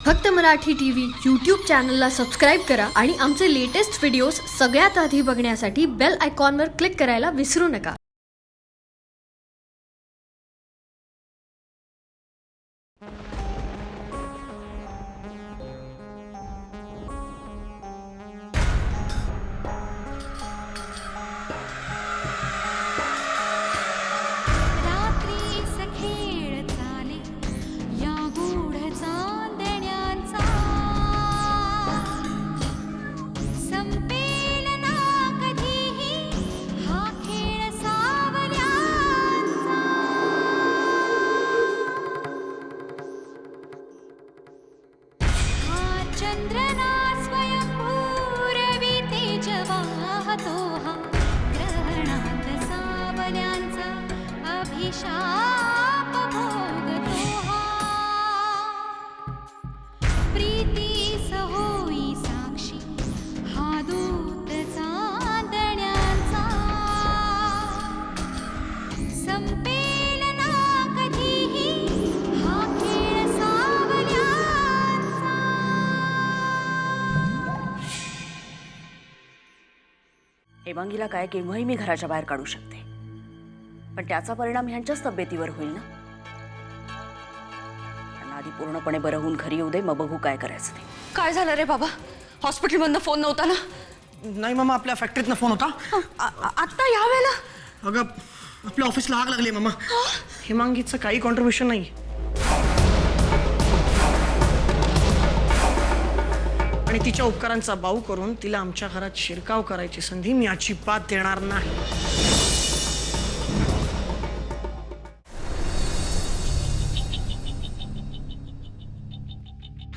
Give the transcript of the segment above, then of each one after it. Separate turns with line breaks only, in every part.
फक्त Marathi TV YouTube चॅनलला subscribe करा आणि आमचे लेटेस्ट व्हिडिओज सगळ्यात आधी बघण्यासाठी बेल आयकॉनवर क्लिक करायला विसरू नका.
चंद्रना स्वयंभूरवी तेजवाहतो हा ग्रहणात सावल्यांचा अभिशाप भोगतो हा प्रीती सहोई साक्षी हा दूत चांदण्यांचा संपेल ना कधीही हा खेळ सावल्यांचा.
हेमांगीला काय केव्हाही मी घराच्या बाहेर काढू शकते, पण त्याचा परिणाम ह्यांच्याच तब्येतीवर होईल ना. त्यांना आधी पूर्णपणे बरं होऊन घरी येऊ दे, मग बघू काय करायचं ते.
काय झालं रे बाबा? हॉस्पिटलमधनं फोन नव्हता ना?
नाही मामा, आपल्या फॅक्टरीतनं फोन होता.
आत्ता यावेळेला?
अगं आपल्या ऑफिसला आग लागली मामा. हेमांगीचं काही कॉन्ट्रीब्युशन नाही आणि तिच्या उपकारांचा बाऊ करून तिला आमच्या घरात शिरकाव करायची संधी मी अजिबात देणार नाही.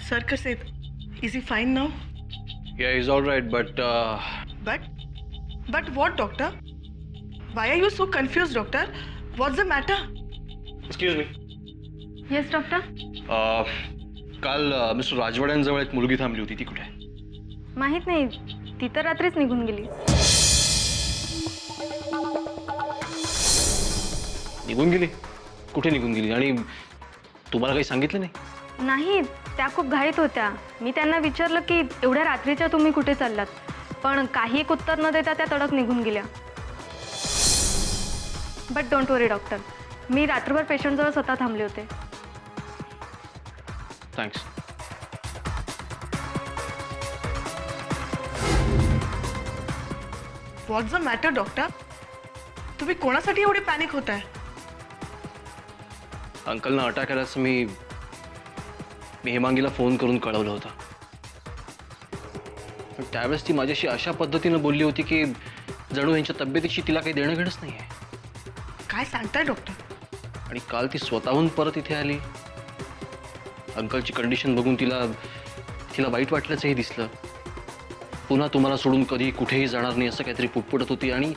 सर कसे आहेत? Is he fine now?
Yeah, he's all right, but
But what, doctor? Why are you so confused, doctor? What's the matter?
excuse me.
Yes doctor.
काल मिस्टर राजवाड्यांजवळ एक मुलगी थांबली होती, ती कुठे आहे?
माहित नाही, ती तर रात्रीच निघून गेली.
निघून गेली? कुठे निघून गेली? आणि तुम्हाला काही सांगितलं नाही?
नाही, त्या खूप घाईत होत्या. मी त्यांना विचारलं की एवढ्या रात्रीच्या तुम्ही कुठे चाललात, पण काही एक उत्तर न देता त्या तडक निघून गेल्या. बट डोंट वरी डॉक्टर, मी रात्रभर पेशंटजवळ स्वतः थांबले होते.
Thanks.
What's the matter, doctor? तुम्ही कोणासाठी एवढे पॅनिक होताय?
अंकलना अटॅक आल्याचं मी हेमांगीला फोन करून कळवलं होतं, पण त्यावेळेस ती माझ्याशी अशा पद्धतीनं बोलली होती की जणू यांच्या तब्येतीशी तिला काही देणं घेणंच नाही आहे.
काय सांगताय डॉक्टर?
आणि काल ती स्वतःहून परत इथे आली. अंकलची कंडिशन बघून तिला वाईट वाटल्याचंही दिसलं. पुन्हा तुम्हाला सोडून कधी कुठेही जाणार नाही असं काहीतरी पुटपुटत होती आणि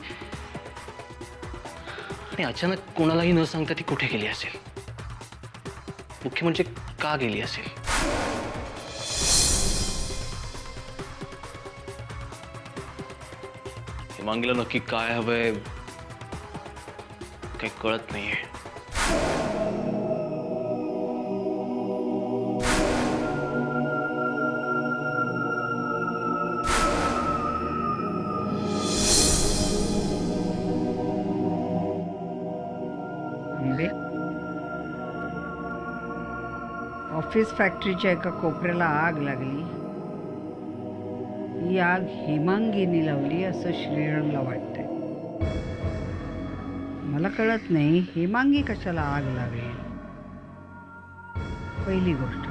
अचानक कोणालाही न सांगता ती कुठे गेली असेल. मुख्य म्हणजे का गेली असेल? हेमांगीला नक्की काय हवंय काही कळत नाहीये.
ऑफिस फॅक्टरीच्या एका कोपऱ्याला आग लागली. ही आग हेमांगीने लावली असं श्रीरामला वाटतंय. मला कळत नाही हेमांगी कशाला आग लागेल. पहिली गोष्ट,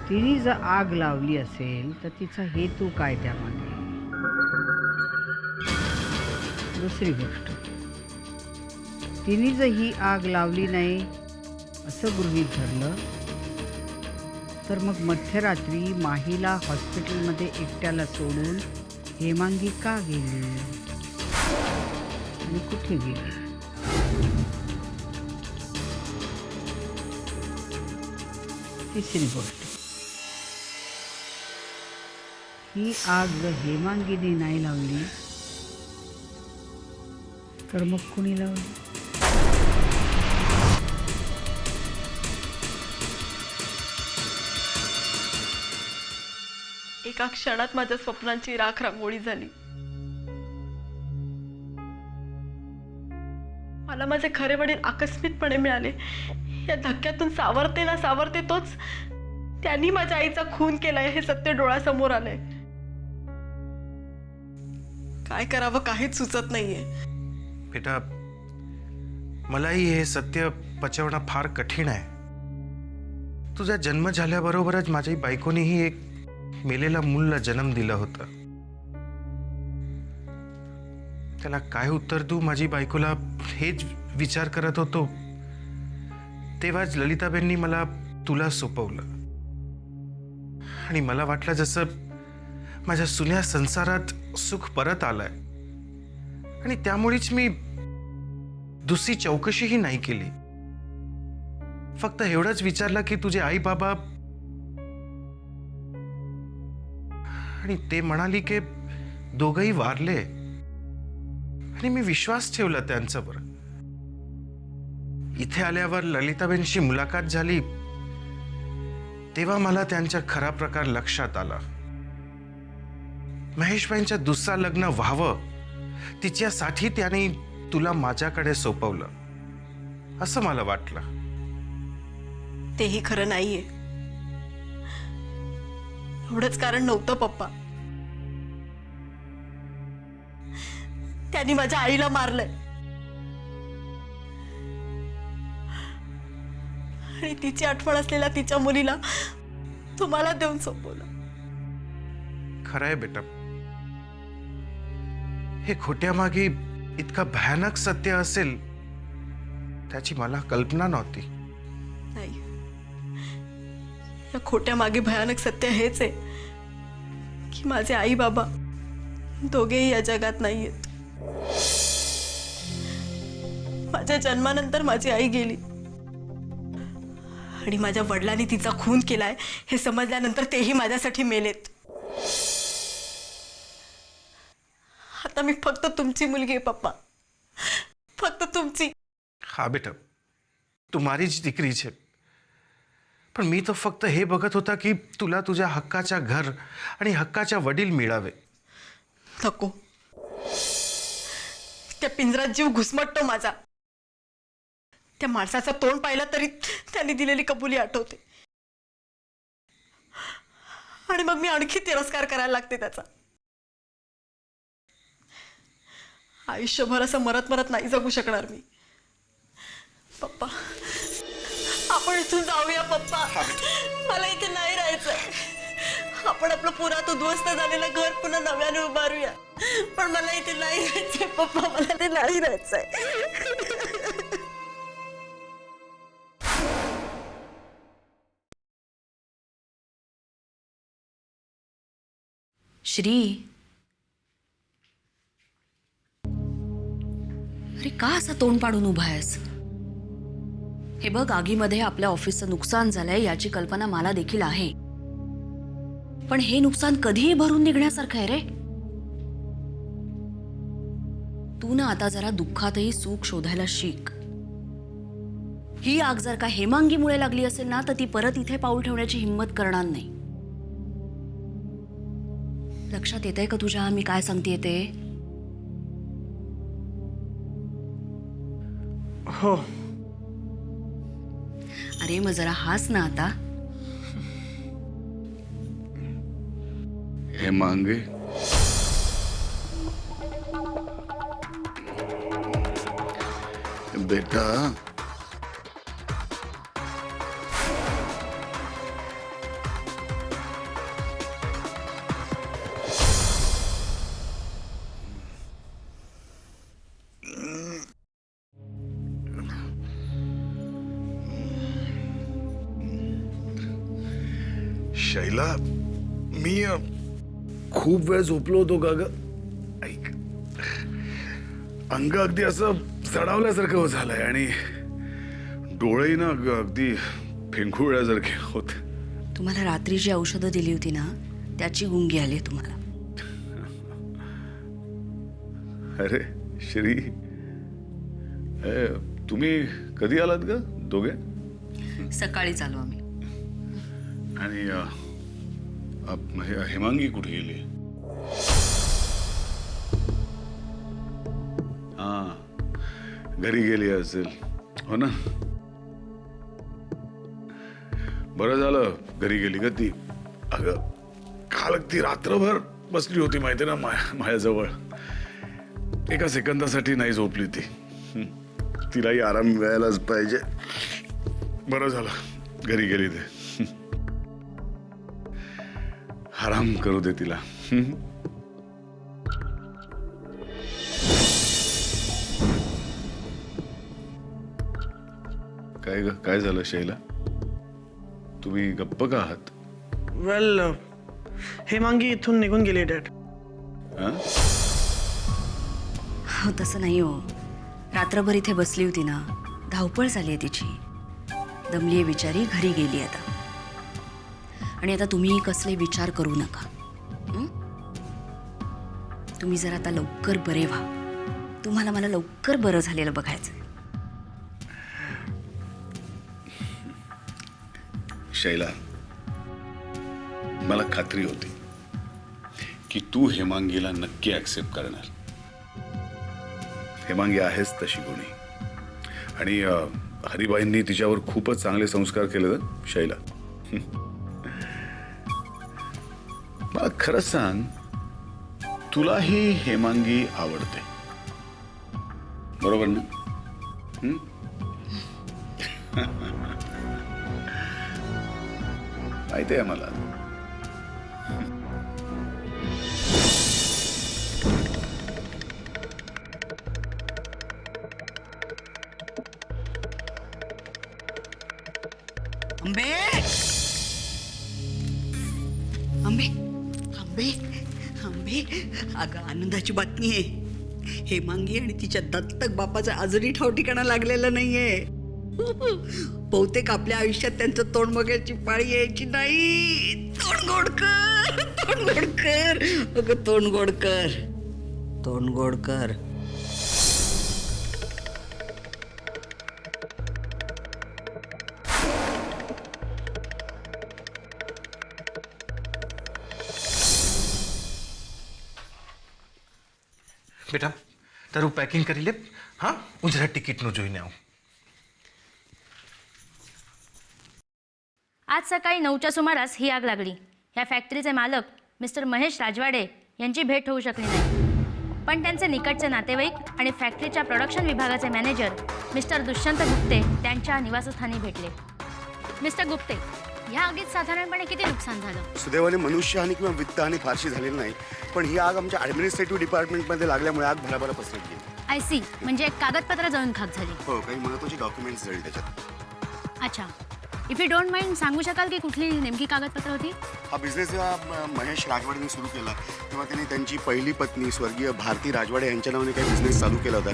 तिने जर आग लावली असेल तर तिचा हेतू काय त्यामध्ये. दुसरी गोष्ट, तिने जर ही आग लावली नाही असं गृहीत धरलं तर मग मध्यरात्री माहीला हॉस्पिटलमध्ये एकट्याला सोडून हेमांगी का गेली आणि कुठे गेली. तिसरी गोष्ट, ही आग जर हेमांगीने नाही लावली तर मग कुणी लावली?
एका क्षणात माझ्या स्वप्नांची राख रांगोळी झाली. मला माझे खरे वडील आकस्मितपणे मिळाले. या धक्क्यातून सावरते ना सावरते तोच त्यांनी माझ्या आईचा खून केलाय हे सत्य डोळ्यासमोर आलंय. काय करावं काहीच सुचत नाहीये.
बेटा, मलाही हे सत्य पचवणं फार कठीण आहे. तुझा जन्म झाल्याबरोबरच माझ्या बायकोनीही एक मेलेल्या मुलाला जन्म दिला होता. त्याला काय उत्तर देऊ माझी बायकोला हेच विचार करत होतो. तेव्हाच ललिताबाईंनी मला तुला सोपवलं आणि मला वाटलं जसं माझ्या सुन्या संसारात सुख परत आलंय. आणि त्यामुळेच मी दुसरी चौकशीही नाही केली. फक्त एवढंच विचारलं की तुझे आई बाबा, आणि ते म्हणाली की दोघंही वारले. आणि मी विश्वास ठेवला त्यांच्यावर. इथे आल्यावर ललिताबाईंशी मुलाकात झाली तेव्हा मला त्यांचा खरा प्रकार लक्षात आला. महेशबाईंचं दुसरा लग्न व्हावं तिच्यासाठी त्यांनी तुला माझ्याकडे सोपवलं असं मला वाटलं.
तेही खरं नाहीये. एवढंच कारण नव्हतं पप्पा. त्यांनी माझ्या आईला मारलंय आणि तिची आठवण असलेल्या तिच्या मुलीला तुम्हाला देऊन सोपवलं.
खरंय बेटा, हे खोट्या मागे इतकं भयानक सत्य असेल त्याची मला कल्पना नव्हती.
नाही, या खोट्या मागे भयानक सत्य हेच आहे की माझे आई बाबा दोघेही या जगात नाहीयेत. माझ्या जन्मानंतर माझी आई गेली आणि माझ्या वडिलांनी तिचा खून केलाय हे समजल्यानंतर तेही माझ्यासाठी मेलेत. आता मी फक्त तुमची मुलगी आहे पप्पा, फक्त तुमची.
हा बेटा, तू माझीच दिकरी छे. पण मी तर फक्त हे बघत होता की तुला तुझ्या हक्काच्या घर आणि हक्काच्या वडील मिळावे.
नको, त्या पिंजरात जीव घुसमटतो माझा. त्या माणसाचं तोंड पाहिलं तरी त्यांनी दिलेली कबुली आठवते आणि मग मी आणखी तिरस्कार करायला लागते त्याचा. आयुष्यभर असं मरत मरत नाही जगू शकणार मी. पप्पा, आपण इथून जाऊया पप्पा. मला इथे नाही राहायचंय. आपण आपलं पुरात उद्ध्वस्त झालेलं घर पुन्हा नव्याने उभारूया. पण मला इथे नाही राहायचंय पप्पा, मला इथे नाही राहायचंय.
श्री, अरे का असं तोंड पाडून उभा आहेस? हे बघ, आगीमध्ये आपल्या ऑफिसचं नुकसान झालंय याची कल्पना मला देखील आहे. पण हे नुकसान कधीही भरून निघण्यासारखं आहे रे. तू ना आता जरा दुःखातही सुख शोधायला शिक. ही आग जर का हेमांगीमुळे लागली असेल ना तर ती परत इथे पाऊल ठेवण्याची हिंमत करणार नाही. लक्षात येतंय का तुझ्या मी काय सांगतेय ते?
हो.
अरे मग जरा हास ना आता.
हेमांगी, बेटा शैला, मी खूप वेळ झोपलो होतो का ग? ऐक, अंग अगदी असं चढावल्यासारखं झालंय आणि डोळेही ना अगदी फेंगुळल्यासारखे होते.
तुम्हाला रात्री जी औषधं दिली होती ना त्याची गुंगी आली तुम्हाला.
अरे श्री, तुम्ही कधी आलात ग दोघे?
सकाळी चालू आम्ही.
आणि हेमांगी कुठे गेली? हा, घरी गेली असेल, हो ना? बरं झालं घरी गेली का ती. अगं काल ती रात्रभर बसली होती माहिती ना माझ्याजवळ. एका सेकंदासाठी नाही झोपली ती. तिलाही आराम मिळायलाच पाहिजे. बरं झालं घरी गेली ते. आराम करू दे तिला. काय झालं शैला? तुम्ही गप्प का आहात?
वेल हेमांगी इथून निघून गेली डॅड.
हा?
हो तसं नाही हो. रात्रभर इथे बसली होती ना, धावपळ झाली आहे तिची. दमली आहे बिचारी, घरी गेली आता. आणि आता तुम्ही कसले विचार करू नका. तुम्ही जर आता लवकर बरे व्हा. तुम्हाला मला लवकर बरं झालेलं बघायचं.
शैला, मला खात्री होती की तू हेमांगीला नक्की ऍक्सेप्ट करणार. हेमांगी आहेच तशी गुणी. आणि हरिबाईंनी तिच्यावर खूपच चांगले संस्कार केले ना शैला. मला खरंच सांग, तुला ही हेमांगी आवडते बरोबर ना? माहिती आहे मला.
अंबे अंबे अंबे अंबे, अगं आनंदाची बातमी आहे. हेमांगी आणि तिच्या दत्तक बापाचा अजूनही ठाव ठिकाणा लागलेला नाहीये. बहुतेक आपल्या आयुष्यात त्यांचं तोंड बघायची पाळी यायची नाही. तोंड गोड कर, तोंड गोड कर, अगं तोंड गोड कर, तोंड गोड कर.
બેટા તારું પેકિંગ કરી લે. હા, હું જરા ટિકિટનું જોઈને આવું.
आज सकाळी 9च्या सुमारास ही आग लागली. ह्या फॅक्टरीचे मालक मिस्टर महेश राजवाडे यांची भेट होऊ शकली नाही. पण त्यांचे निकटचे नातेवाईक आणि फॅक्टरीच्या प्रोडक्शन विभागाचे मॅनेजर मिस्टर दुष्यंत गुप्ते त्यांच्या निवासस्थानी भेटले. मिस्टर गुप्ते, ह्या आगीत साधारणपणे किती नुकसान झालं?
सुदैवाने मनुष्यहानी किंवा वित्तहानी फारशी झालेली नाही. पण ही आग आमच्या ॲडमिनिस्ट्रेटिव्ह डिपार्टमेंटमध्ये लागल्यामुळे आग भराभरा पसरली.
आय सी, म्हणजे कागदपत्र जळून खाक झाली.
हो, काही महत्त्वाची डॉक्युमेंट्स जळली त्याच्यात.
अच्छा, इफ यू डोंट माइंड सांगू शकाल की कुठली नेमकी कागदपत्र होती?
हा बिझनेस जेव्हा महेश राजवाडेंनी सुरू केला तेव्हा त्यांनी त्यांची पहिली पत्नी स्वर्गीय भारती राजवाडे यांच्या नावाने काही बिझनेस चालू केला होता.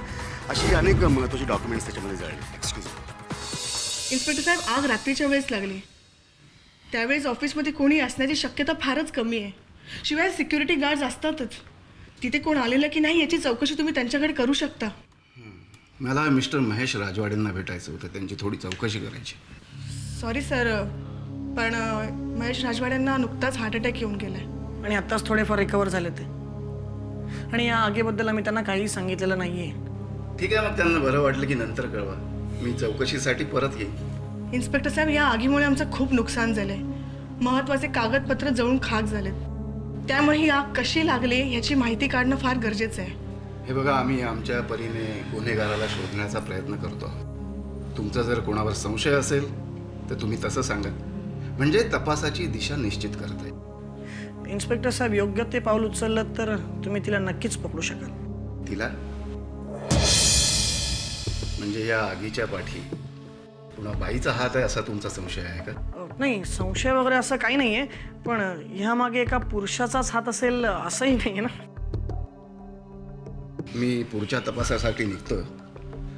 अशी अनेक महत्त्वाची डॉक्युमेंट्स त्याच्यामध्ये जळले. Excuse me.
इन्स्पेक्टर साहेब, आग रात्रीच्या वेळेस लागली. त्यावेळेस ऑफिसमध्ये कोणी असण्याची शक्यता फारच कमी आहे. शिवाय सिक्युरिटी गार्ड्स असतातच. तिथे कोण आलेलं की नाही याची चौकशी तुम्ही त्यांच्याकडे करू शकता.
मला मिस्टर महेश राजवाडेंना भेटायचं होतं, त्यांची थोडी चौकशी करायची.
सॉरी सर, पण महेश राजवाड्यांना नुकताच हार्ट अटॅक येऊन गेलाय आणि आत्ताच थोडेफार रिकवर झाले ते. आणि या आगीबद्दल आम्ही त्यांना काही सांगितलेलं नाहीये.
ठीक आहे, मग त्यांना बरं वाटलं की नंतर कळवा. मी चौकशीसाठी परत येईन.
इन्स्पेक्टर साहेब, या आगीमुळे आमचं खूप नुकसान झालंय. महत्त्वाचे कागदपत्र जळून खाक झालेत. त्यामुळे ही आग कशी लागली याची माहिती काढणं फार गरजेचं आहे.
हे बघा, आम्ही आमच्या परीने गुन्हेगाराला शोधण्याचा प्रयत्न करतो. तुमचा जर कोणावर संशय असेल तर तुम्ही तसं सांगा, म्हणजे तपासाची दिशा निश्चित करता येईल.
इन्स्पेक्टर साहेब, योग्य ते पाऊल उचललं तर तुम्ही तिला नक्कीच पकडू शकाल.
तिला म्हणजे या आगीच्या पाठी पुन्हा बाईचा हात आहे असा तुमचा संशय आहे का?
नाही, संशय वगैरे असं काही नाहीये, पण ह्यामागे एका पुरुषाचाच हात असेल असंही नाहीये ना.
मी पुढच्या तपासासाठी निघतो.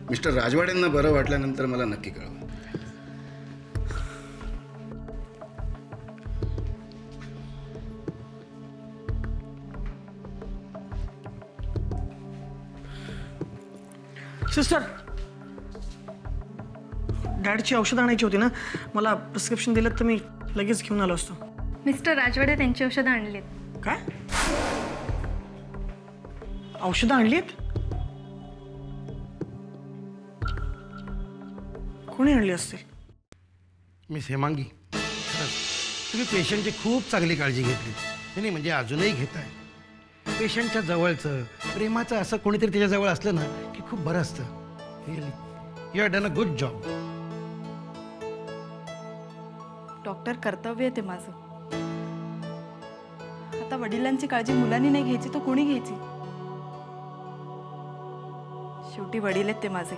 मिस्टर राजवाडेंना बरं वाटल्यानंतर मला नक्की कळवा.
सिस्टर, डॅडची औषधं आणायची होती ना. मला प्रिस्क्रिप्शन दिलं तर मी लगेच घेऊन आलो असतो. मिस्टर राजवाडे त्यांची औषधं आणलीत.
काय औषधं आणलीत? कोणी आणली असतील?
मिस हेमांगी, खरंच तुम्ही पेशंटची खूप चांगली काळजी घेतली. नाही म्हणजे अजूनही घेत आहे. पेशंटच्या जवळचं प्रेमाचं असं कोणीतरी त्याच्या जवळ असलं ना की खूप बरं असतं. Really you have done a good job.
Doctor, कर्तव्य आहे ते माझं. आता वडिलांची काळजी मुलांनी नाही घ्यायची तर कोणी घ्यायची? शेवटी वडील आहेत ते माझे.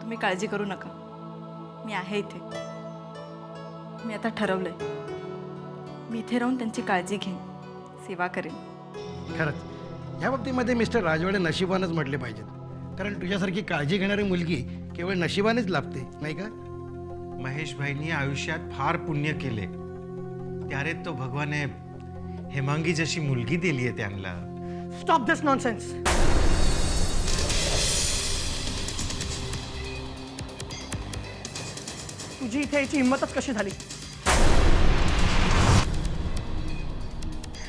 तुम्ही काळजी करू नका, मी आहे इथे. मी आता ठरवलंय, मी इथे राहून त्यांची काळजी घेईन, सेवा करेन.
खरंच या बाबतीमध्ये मिस्टर राजवाडे नशिबानच म्हटले पाहिजेत. कारण तुझ्यासारखी काळजी घेणारी मुलगी केवळ नशिबानेच लाभते, नाही का?
महेश भाईनी आयुष्यात फार पुण्य केले, त्यारे तो भगवाने हेमांगी जशी मुलगी दिली आहे त्यांना.
स्टॉप दिस नॉनसेन्स. तुझी इथे याची हिंमतच कशी झाली?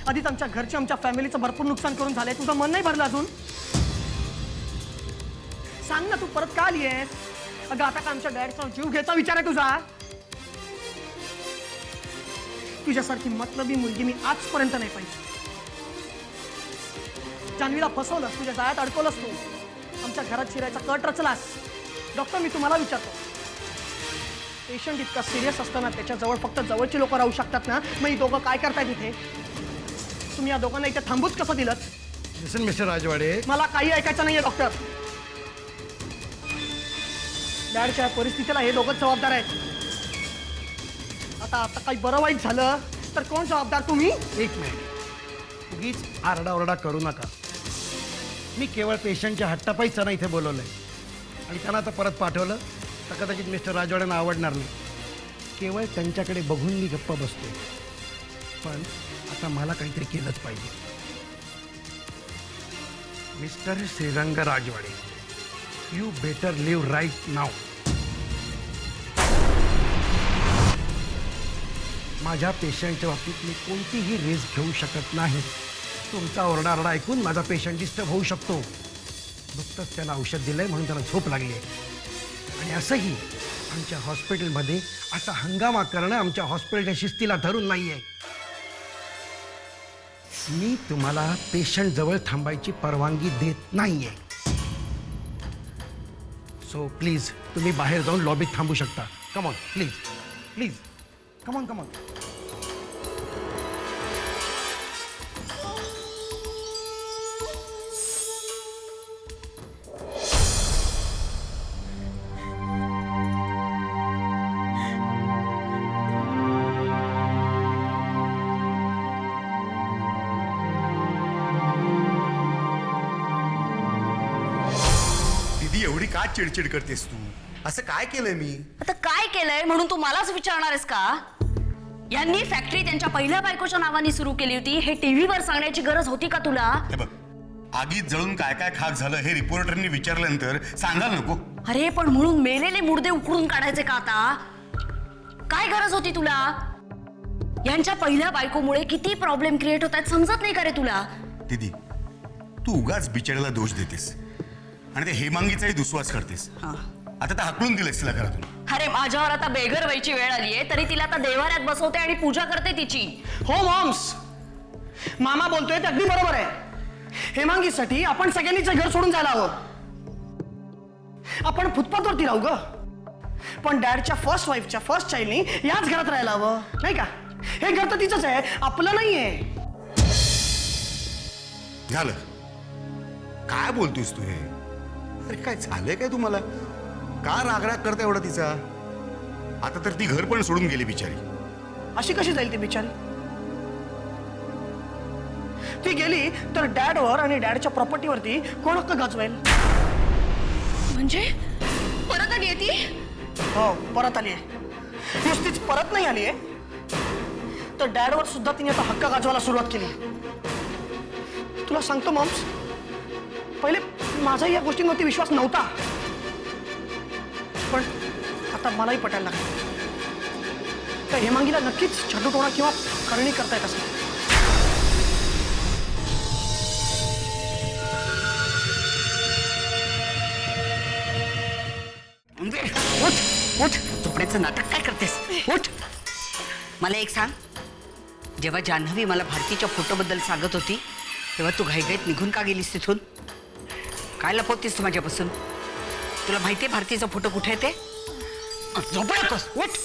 आधीच आमच्या घरचे आमच्या फॅमिलीचं भरपूर नुकसान करून झालंय, तुझं मन नाही भरलं अजून? सांग ना, तू परत का आली आहेस? अगं आता का आमच्या डॅडचा जीव घ्यायचा विचार आहे तुझा? तुझ्यासारखी मतलबी मुलगी मी आजपर्यंत नाही पाहिजे. जान्हवीला फसवलंस, तुझ्या जाळ्यात अडकवलंस तू, आमच्या घरात शिरायचा कट रचलास. डॉक्टर, मी तुम्हाला विचारतो, पेशंट इतका सिरियस असताना त्याच्याजवळ फक्त जवळची लोक राहू शकतात ना, मग ही दोघं काय करतायत इथे? तुम्ही या दोघांना इथे थांबूच कसं दिलं?
लिसन मिस्टर राजवाडे,
मला काही ऐकायचं नाहीये डॉक्टर. डॅडच्या परिस्थितीला हे दोघंच जबाबदार आहेत. आता काही बरं वाईट झालं तर कोण जबाबदार? तुम्ही?
एक मिनिट, उगीच आरडाओरडा करू नका. मी केवळ पेशंटच्या हट्टापायीच त्यांना इथे बोलवलंय आणि त्यांना आता परत पाठवलं तर कदाचित मिस्टर राजवाड्यांना आवडणार नाही. केवळ त्यांच्याकडे बघून मी गप्पा बसतो, पण आता मला काहीतरी केलंच पाहिजे. Mister Shrirang Rajwade, you better leave right now. माझ्या पेशंटच्या बाबतीत मी कोणतीही रिस्क घेऊ शकत नाही. तुमचा ओरडाओरडा ऐकून माझा पेशंट डिस्टर्ब होऊ शकतो. नुकतंच त्याला औषध दिलंय म्हणून त्याला झोप लागली आहे. आणि असंही आमच्या हॉस्पिटलमध्ये असा हंगामा करणं आमच्या हॉस्पिटलच्या शिस्तीला धरून नाही आहे. मी तुम्हाला पेशंट जवळ थांबायची परवानगी देत नाहीये. सो प्लीज तुम्ही बाहेर जाऊन लॉबीत थांबू शकता. Come on please, please come on, come on.
एवढी का चिडचिड करतेस तू? असं काय केलंय मी?
आता काय केलंय म्हणून तू मलाच विचारणार आहेस का? यांनी फॅक्टरी त्यांच्या पहिल्या बायकोच्या नावाने सुरू केली होती, हे टीव्हीवर सांगण्याची गरज होती का तुला?
हे बघ, आगीत जळून काय काय खाक झालं हे रिपोर्टरनी विचारल्यानंतर सांगायला नको?
अरे पण म्हणून मेलेले मुर्दे उकडून काढायचे का आता? काय गरज होती तुला? यांच्या पहिल्या बायकोमुळे किती प्रॉब्लेम क्रिएट होतात समजत नाही का रे तुला?
दीदी, तू उगाच बिचाऱ्याला दोष देतेस आणि ते हेमांगीचाही दुस्वास करतेस. आता तर हाकलून दिलेस तिला घरातून.
अरे माझ्यावर आता बेघर व्हायची वेळ आलीये तरी तिला आता देवाऱ्यात बसवते आणि पूजा करते तिची.
हो मॉम्स, मामा बोलतोय ते अगदी बरोबर आहे. हेमांगीसाठी आपण सगळ्यांनीच घर सोडून जायला हवं. आपण फुटपाथवरती राहू ग, पण डॅडच्या फर्स्ट वाईफच्या फर्स्ट चाइल्डनी याच घरात राहायला हवं, नाही का? हे घर तर तिचंच आहे, आपलं नाहीये.
झालं, काय बोलतोस तू हे? अरे काय झालंय काय तुम्हाला? का रागराग करता एवढा तिचा? आता तर ती घर पण सोडून गेली बिचारी.
अशी कशी जाईल ती बिचारी? ती गेली तर डॅडवर आणि डॅडच्या प्रॉपर्टीवरती कोण हक्क गाजवेल?
म्हणजे परत आली ती?
हो, परत आली आहे. नुसतीच परत नाही आली आहे, तर डॅडवर सुद्धा तिने आता हक्क गाजवायला सुरुवात केली. तुला सांगतो मॉम्स, पहिले माझा या गोष्टींवरती विश्वास नव्हता, पण आता मलाही पटायला लागला. त्या हेमांगीला नक्कीच छटोटोणा किंवा करणी करतायत असं.
उठ उठ झोपण्याचं नाटक काय करतेस? उठ. मला एक सांग, जेव्हा जान्हवी मला भारतीच्या फोटोबद्दल सांगत होती तेव्हा तू घाईघाईत निघून का गेलीस तिथून? काय लपवतेस तू माझ्यापासून? तुला माहितीये भारतीचा फोटो कुठे आहे ते? झोपू नकोस, उठ.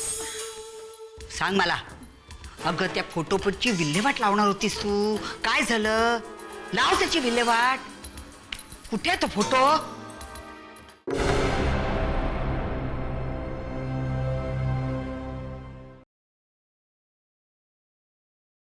सांग मला. अगं त्या फोटोची विल्हेवाट लावणार होतीस तू, काय झालं? लाव त्याची विल्हेवाट. कुठे आहे तो फोटो?